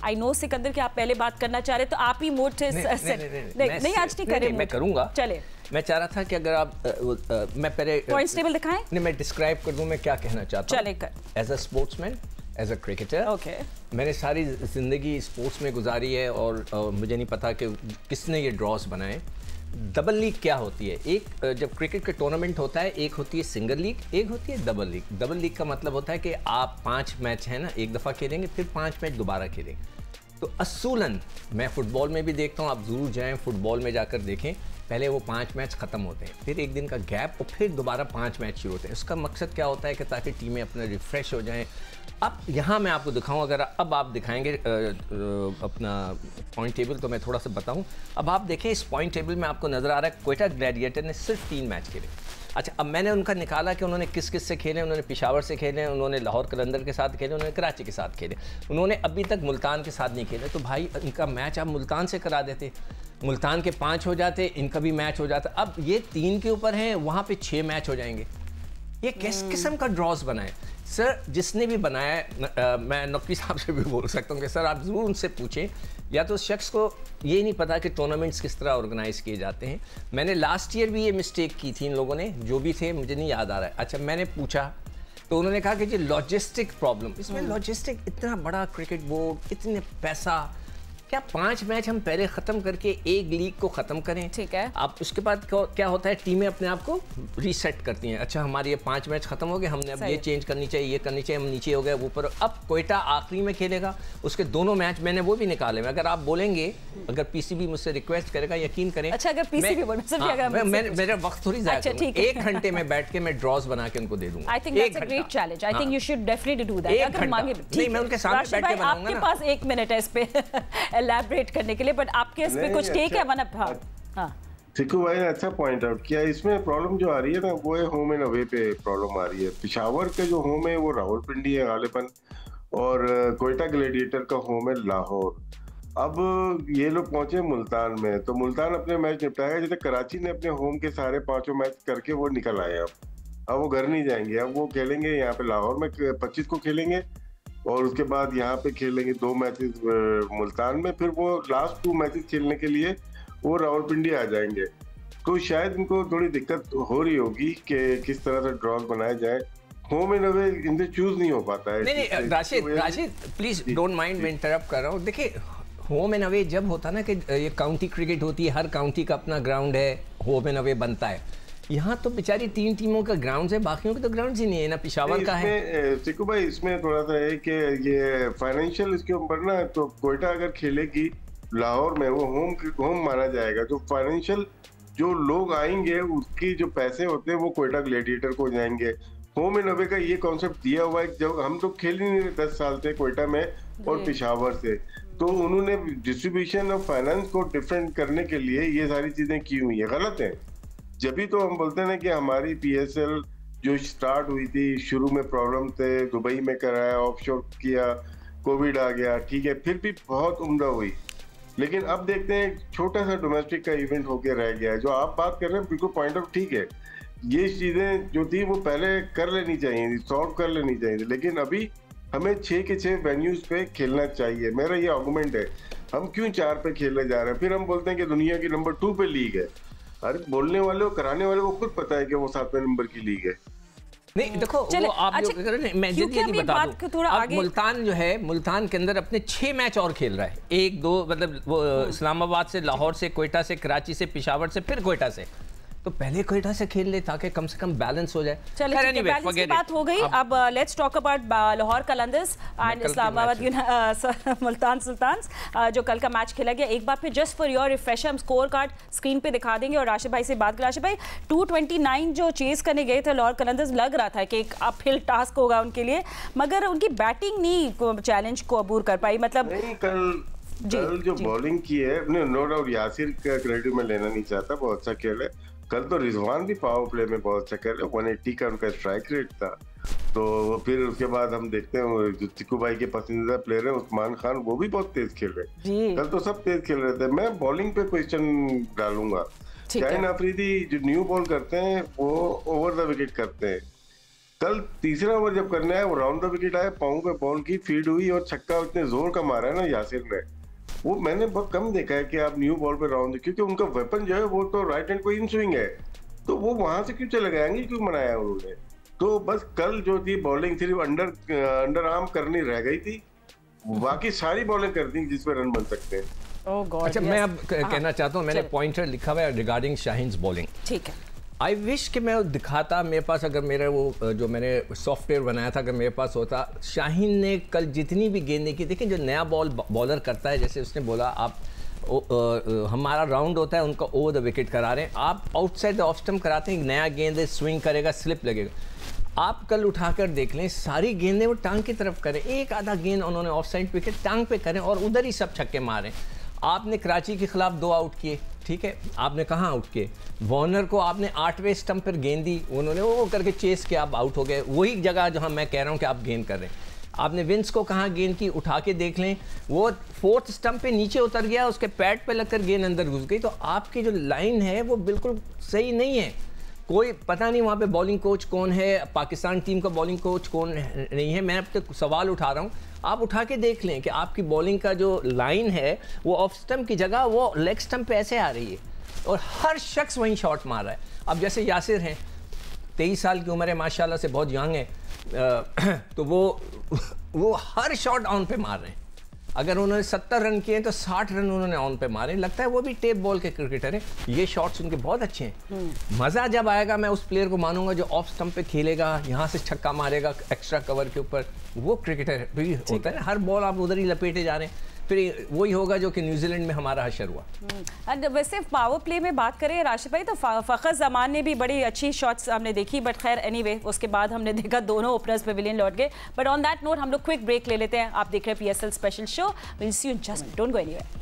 I know Sikandar कि आप पहले बात करना चाह रहे, तो आप ही मोड से नहीं आज नहीं करें, मैं करूंगा। चले, मैं चाह रहा था कि अगर आप मैं पहले पॉइंट्स टेबल दिखाएं। नहीं, मैं डिस्क्राइब कर दूं मैं क्या कहना चाहता हूं। चले कर, as a sportsman, as a cricketer, मैंने सारी ज़िंदगी स्पोर्ट्स में गुजारी है और मुझे नहीं पता कि किसने ये ड्रॉज बनाए। डबल लीग क्या होती है? एक जब क्रिकेट का टूर्नामेंट होता है, एक होती है सिंगल लीग, एक होती है डबल लीग। डबल लीग का मतलब होता है कि आप 5 मैच है ना एक दफ़ा खेलेंगे, फिर 5 मैच दोबारा खेलेंगे। तो असूलन मैं फ़ुटबॉल में भी देखता हूँ, आप ज़रूर जाएँ फ़ुटबॉल में जाकर देखें, पहले वो 5 मैच ख़त्म होते हैं, फिर एक दिन का गैप और फिर दोबारा 5 मैच शुरू होते हैं। उसका मकसद क्या होता है कि ताकि टीमें अपना रिफ़्रेश हो जाएं। अब यहाँ मैं आपको दिखाऊं, अगर अब आप दिखाएंगे अपना पॉइंट टेबल तो मैं थोड़ा सा बताऊं। अब आप देखें इस पॉइंट टेबल में आपको नज़र आ रहा है क्वेटा ग्लैडिएटर ने सिर्फ 3 मैच खेले। अच्छा, अब मैंने उनका निकाला कि उन्होंने किस किस से खेले। उन्होंने पेशावर से खेले, उन्होंने लाहौर कलंदर के साथ खेले, उन्होंने कराची के साथ खेले, उन्होंने अभी तक मुल्तान के साथ नहीं खेले। तो भाई इनका मैच आप मुल्तान से करा देते, मुल्तान के 5 हो जाते, इनका भी मैच हो जाता। अब ये 3 के ऊपर हैं, वहाँ पे 6 मैच हो जाएंगे। ये किस किस्म का ड्रॉज बनाए सर? जिसने भी बनाया है, मैं नकवी साहब से भी बोल सकता हूँ कि सर आप ज़रूर उनसे पूछें, या तो उस शख्स को ये नहीं पता कि टूर्नामेंट्स किस तरह ऑर्गेनाइज़ किए जाते हैं। मैंने लास्ट ईयर भी ये मिस्टेक की थी इन लोगों ने, जो भी थे मुझे नहीं याद आ रहा है। अच्छा, मैंने पूछा तो उन्होंने कहा कि जी लॉजिस्टिक प्रॉब्लम, इसमें लॉजिस्टिक, इतना बड़ा क्रिकेट बोर्ड, इतने पैसा, क्या 5 मैच हम पहले ख़त्म करके एक लीग को ख़त्म करें? ठीक है। अब उसके बाद क्या होता है, टीमें अपने आप को रीसेट करती हैं। अच्छा, हमारे ये 5 मैच ख़त्म हो गए, हमने अब ये चेंज करनी चाहिए, ये करनी चाहिए, हम नीचे हो गए, ऊपर। अब क्वेटा आखिरी में खेलेगा, उसके दोनों मैच मैंने वो भी निकाले। अगर आप बोलेंगे, अगर पीसीबी मुझसे रिक्वेस्ट करेगा, यकीन करें। अच्छा, अगर पीसीबी मेरा वक्त थोड़ी ज़्यादा, 1 घंटे में बैठ के मैं ड्रॉज बना के उनको दे दूंगा। I think that's a great challenge. I think you should definitely do that. अगर मांगे, नहीं, मैं उनके सामने बैठ के बनाऊंगा ना। आपके पास 1 मिनट है इस पे एलैबोरेट करने के लिए, बट आपके इस पे कुछ टेक है? हाँ, चिकू भाई ने अच्छा पॉइंट आउट किया। इसमें प्रॉब्लम जो आ रही है ना, वो है होम एंड अवे पे प्रॉब्लम आ रही है। पेशावर के जो होम है वो रावलपिंडी है गालिबन, और क्वेटा ग्लैडिएटर का होम है लाहौर। अब ये लोग पहुंचे मुल्तान में, तो मुल्तान अपने मैच निपटाएगा, जैसे कराची ने अपने होम के सारे 5 मैच करके वो निकल आए। अब वो घर नहीं जाएंगे, अब वो खेलेंगे यहाँ पे लाहौर में 25 को खेलेंगे, और उसके बाद यहाँ पे खेलेंगे 2 मैचेस मुल्तान में, फिर वो लास्ट 2 मैचेस खेलने के लिए वो रावलपिंडी आ जाएंगे। तो शायद इनको थोड़ी दिक्कत हो रही होगी कि किस तरह से ड्रॉज बनाए जाए। होम एंड अवे इनसे चूज नहीं हो पाता है। नहीं, राशिद प्लीज डोंट माइंड, मैं इंटरप्ट कर रहा हूँ। देखिए, होम एंड अवे जब होता ना कि ये काउंटी क्रिकेट होती है, हर काउंटी का अपना ग्राउंड है, होम एंड अवे बनता है। यहाँ तो बेचारी 3 टीमों का ग्राउंड है, बाकियों के तो ग्राउंड ही नहीं है ना। पेशावर का है। चिकू भाई, इसमें थोड़ा सा है कि ये फाइनेंशियल इसके ऊपर ना, तो क्वेटा अगर खेलेगी लाहौर में, वो होम माना जाएगा। जो फाइनेंशियल जो लोग आएंगे, उसकी जो पैसे होते हैं वो क्वेटा ग्लैडिएटर को जाएंगे। होम एंड अवे का ये कॉन्सेप्ट दिया हुआ है। जब हम तो खेल ही नहीं रहे 10 साल से क्वेटा में और पेशावर से, तो उन्होंने डिस्ट्रीब्यूशन ऑफ फाइनेंस को डिफरेंट करने के लिए ये सारी चीजें की हुई है। गलत है। जब भी तो हम बोलते हैं ना कि हमारी पीएसएल जो स्टार्ट हुई थी, शुरू में प्रॉब्लम थे, दुबई में कराया, ऑफशोर किया, कोविड आ गया, ठीक है, फिर भी बहुत उम्दा हुई। लेकिन अब देखते हैं छोटा सा डोमेस्टिक का इवेंट होके रह गया है। जो आप बात कर रहे हैं बिल्कुल पॉइंट ऑफ ठीक है, ये चीजें जो थी वो पहले कर लेनी चाहिए थी, सॉल्व कर लेनी चाहिए थी। लेकिन अभी हमें 6 के 6 वेन्यूज पे खेलना चाहिए। मेरा ये आर्गुमेंट है। हम क्यों 4 पे खेलने जा रहे हैं? फिर हम बोलते हैं कि दुनिया की नंबर 2 पे लीग है। अरे बोलने वाले और कराने वाले को खुद पता है कि वो 7वें नंबर की लीग है। नहीं, देखो वो आप मैं जल्दी बता दूं, अब मुल्तान जो है, मुल्तान के अंदर अपने 6 मैच और खेल रहा है। 1-2 मतलब वो इस्लामाबाद से, लाहौर से, क्वेटा से, कराची से, पेशावर से, फिर क्वेटा से। तो पहले क्वेटा से खेल ले ताकि कम से कम बैलेंस हो जाए। चलिए, बैलेंस की बात हो गई। अब let's talk about Lahore Qalandars and Islamabad Multan Sultans, जो कल का मैच खेला गया। एक बार फिर जस्ट फॉर योर रिफ्रेश हम स्कोर कार्ड स्क्रीन पे दिखा देंगे और राशिद भाई से बात करें। राशिद भाई, 229 जो चेस करने गए थे लाहौर कलंदर्स, लग रहा था कि एक अपहिल टास्क होगा उनके लिए, मगर उनकी बैटिंग नहीं चैलेंज को अबूर कर पाई। मतलब कल जो बॉलिंग की है, नो डाउट यासिर का क्रेडिट में लेना नहीं चाहता, बहुत अच्छा खेल है। कल तो रिजवान भी पावर प्ले में बहुत अच्छा खेल है, 180 का उनका स्ट्राइक रेट था। तो फिर उसके बाद हम देखते हैं जो चिकू भाई के पसंदीदा प्लेयर है उस्मान खान, वो भी बहुत तेज खेल रहे। कल तो सब तेज खेल रहे थे। मैं बॉलिंग पे क्वेश्चन डालूंगा। शाहीन अफरीदी जो न्यू बॉल करते हैं वो ओवर द विकेट करते हैं, कल तीसरा ओवर जब करने आया, वो राउंड द विकेट आया, पाँव पे बॉल की फीड हुई और छक्का इतने जोर का मारा है ना यासिर ने, वो मैंने बहुत कम देखा है कि आप न्यू बॉल पे राउंड, क्योंकि उनका वेपन जो है वो तो राइट हैंड को इन स्विंग है, तो वो वहां से क्यों चले गए, एंगल क्यों बनाया उन्होंने। तो बस कल जो थी बॉलिंग सिर्फ अंडर आर्म करनी रह गई थी, बाकी सारी बॉलिंग कर दी जिसमें रन बन सकते हैं। Oh God, अच्छा, मैं अब कहना चाहता हूँ, मैंने पॉइंटर लिखा हुआ है रिगार्डिंग शाहीन्स बॉलिंग। ठीक है, आई विश कि मैं दिखाता, मेरे पास अगर मेरा वो जो मैंने सॉफ्टवेयर बनाया था अगर मेरे पास होता। शाहीन ने कल जितनी भी गेंदें की, देखिए जो नया बॉलर करता है, जैसे उसने बोला आप हमारा राउंड होता है, उनका ओवर द विकेट करा रहे हैं, आप आउटसाइड द ऑफ स्टंप कराते हैं, नया गेंद स्विंग करेगा, स्लिप लगेगा। आप कल उठाकर देख लें, सारी गेंदें वो टांग की तरफ करें, एक आधा गेंद उन्होंने ऑफ साइड विकेट टांग पे करें और उधर ही सब छक्के मारें। आपने कराची के खिलाफ 2 आउट किए, ठीक है, आपने कहाँ आउट किए, वार्नर को आपने 8वें स्टंप पर गेंद दी, उन्होंने वो करके चेस किया, आप आउट हो गए। वही जगह जहाँ मैं कह रहा हूँ कि आप गेंद कर रहे हैं। आपने विंस को कहाँ गेंद की, उठा के देख लें, वो 4th स्टंप पे नीचे उतर गया, उसके पैड पे लगकर गेंद अंदर घुस गई। तो आपकी जो लाइन है वो बिल्कुल सही नहीं है। कोई पता नहीं वहाँ पे बॉलिंग कोच कौन है, पाकिस्तान टीम का बॉलिंग कोच कौन नहीं है। मैं अब तक सवाल उठा रहा हूँ, आप उठा के देख लें कि आपकी बॉलिंग का जो लाइन है वो ऑफ स्टंप की जगह वो लेग स्टंप पे ऐसे आ रही है और हर शख्स वहीं शॉट मार रहा है। अब जैसे यासिर हैं, 23 साल की उम्र है, माशाल्लाह से बहुत यंग है, तो वो हर शॉट ऑन पे मार रहे हैं। अगर उन्होंने 70 रन किए तो 60 रन उन्होंने ऑन पे मारे। लगता है वो भी टेप बॉल के क्रिकेटर हैं। ये शॉट्स उनके बहुत अच्छे हैं। मज़ा जब आएगा मैं उस प्लेयर को मानूंगा जो ऑफ स्टंप पे खेलेगा, यहाँ से छक्का मारेगा एक्स्ट्रा कवर के ऊपर, वो क्रिकेटर भी होता है ना। हर बॉल आप उधर ही लपेटे जा रहे हैं, फिर वही होगा जो कि न्यूजीलैंड में हमारा हशर हुआ। वैसे पावर प्ले में बात करें राशिद भाई, तो फ़खर जमान ने भी बड़ी अच्छी शॉट्स हमने देखी, बट खैर एनीवे उसके बाद हमने देखा दोनों ओपनर्स पवेलियन लौट गए। बट ऑन दैट नोट हम लोग क्विक ब्रेक ले लेते हैं। आप देख रहे हैं PSL special show. Will see you in just, don't go anywhere.